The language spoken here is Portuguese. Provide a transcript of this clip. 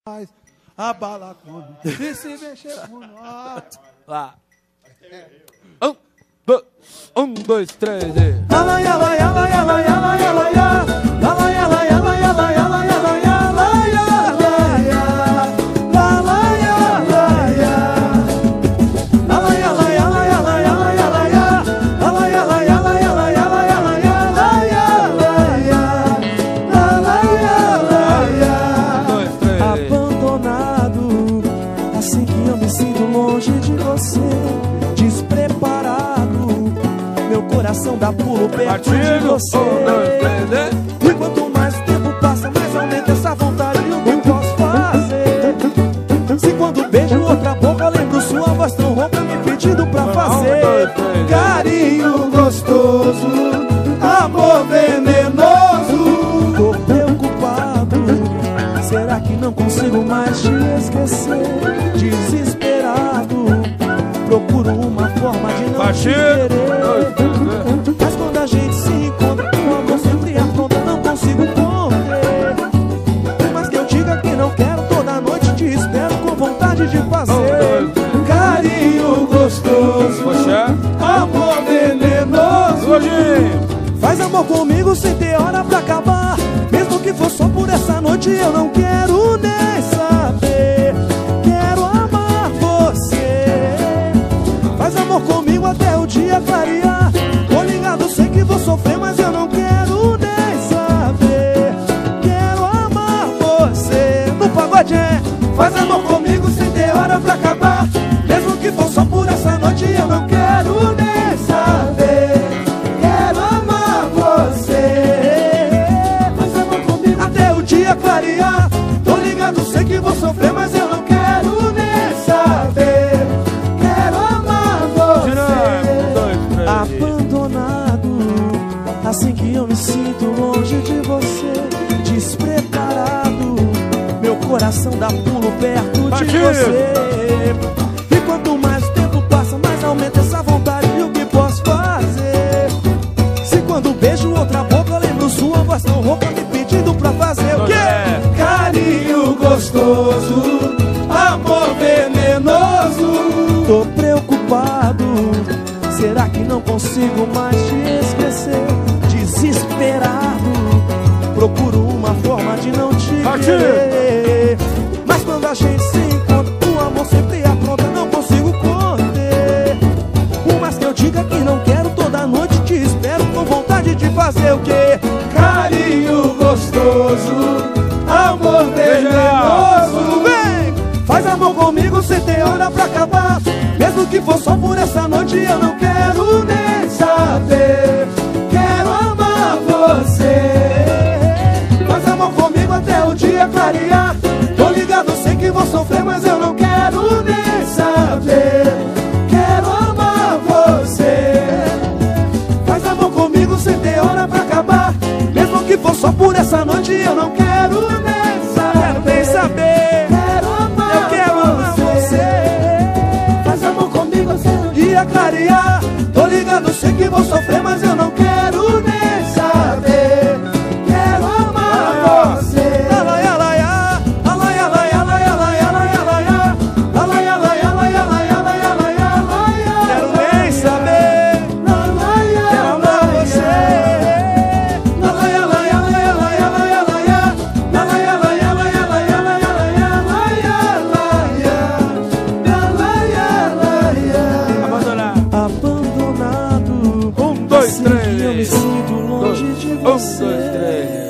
A bala come e se mexer com nós. Lá. Um, dois, três e... Abandonado, assim que eu me sinto longe de você, despreparado, meu coração dá pulo perto de você. E quanto mais o tempo passa, mais aumenta essa vontade. O que posso fazer? Se quando beijo outra boca, eu lembro sua voz tão rouca me pedindo pra fazer Carinho gostoso, amor venenoso. Tô preocupado, será que não consigo mais te esquecer? Desesperado, procuro uma forma de não te querer. Mas quando a gente se encontra, o amor sempre apronta, não consigo correr. Por mais que eu diga que não quero, toda noite te espero com vontade de fazer Carinho gostoso, amor venenoso. Faz amor comigo sem ter hora pra acabar. Mesmo que for só por essa noite, eu não quero nem saber. Quero amar você. Faz amor comigo até o dia clarear. Tô ligado, sei que vou sofrer, mas eu não quero nem saber. Quero amar você. No pagode é: faz amor comigo sem ter hora pra acabar. Mesmo que for só por essa noite, eu não quero nem saber. Quero amar você. Faz amor comigo até o dia clarear. Tô ligado, sei que vou sofrer, mas eu não quero nem saber. Quero amar você. Abandonado, assim que eu me sinto longe de você, despreparado, meu coração dá pulo perto de você. E quanto mais o tempo passa, mais aumenta essa vontade. E o que posso fazer? Se quando beijo outra boca, eu lembro sua voz tão rouca me pedindo pra fazer o quê? Carinho gostoso, amor venenoso. Tô preocupado, será que não consigo mais te esquecer? Desesperado, procuro uma forma de não te querer. Mas quando a gente se encontra, o amor sempre apronta, não consigo conter. Por mais que eu diga que não quero, toda noite te espero com vontade de fazer o quê? Carinho gostoso, amor venenoso. Vem! Faz amor comigo sem ter hora pra acabar. Mesmo que for só por essa noite, eu não quero nem saber. Quero amar você. Faz amor comigo até o dia clarear. Tô ligado, sei que vou sofrer, mas eu não quero nem saber. Quero amar você. Faz amor comigo sem ter hora pra acabar. Mesmo que for só por essa noite, eu não quero nem saber. Quero nem saber. Quero amar Eu quero amar você. Faz amor comigo até o Dia clarear. Tô ligado, sei que vou sofrer, mas eu não quero nem saber. Quero amar você. Alaia, alaia, alaia, alaia, alaia, alaia, alaia, alaia. Alaia, alaia, alaia, alaia, alaia, alaia, alaia. Quero nem saber. Quero amar você. Alaia, alaia, alaia, alaia, alaia, alaia. Alaia, alaia, alaia, alaia, alaia, alaia, alaia. Abandonado. Um, dois, Assim que eu me três. sinto longe de Um, dois, você. três.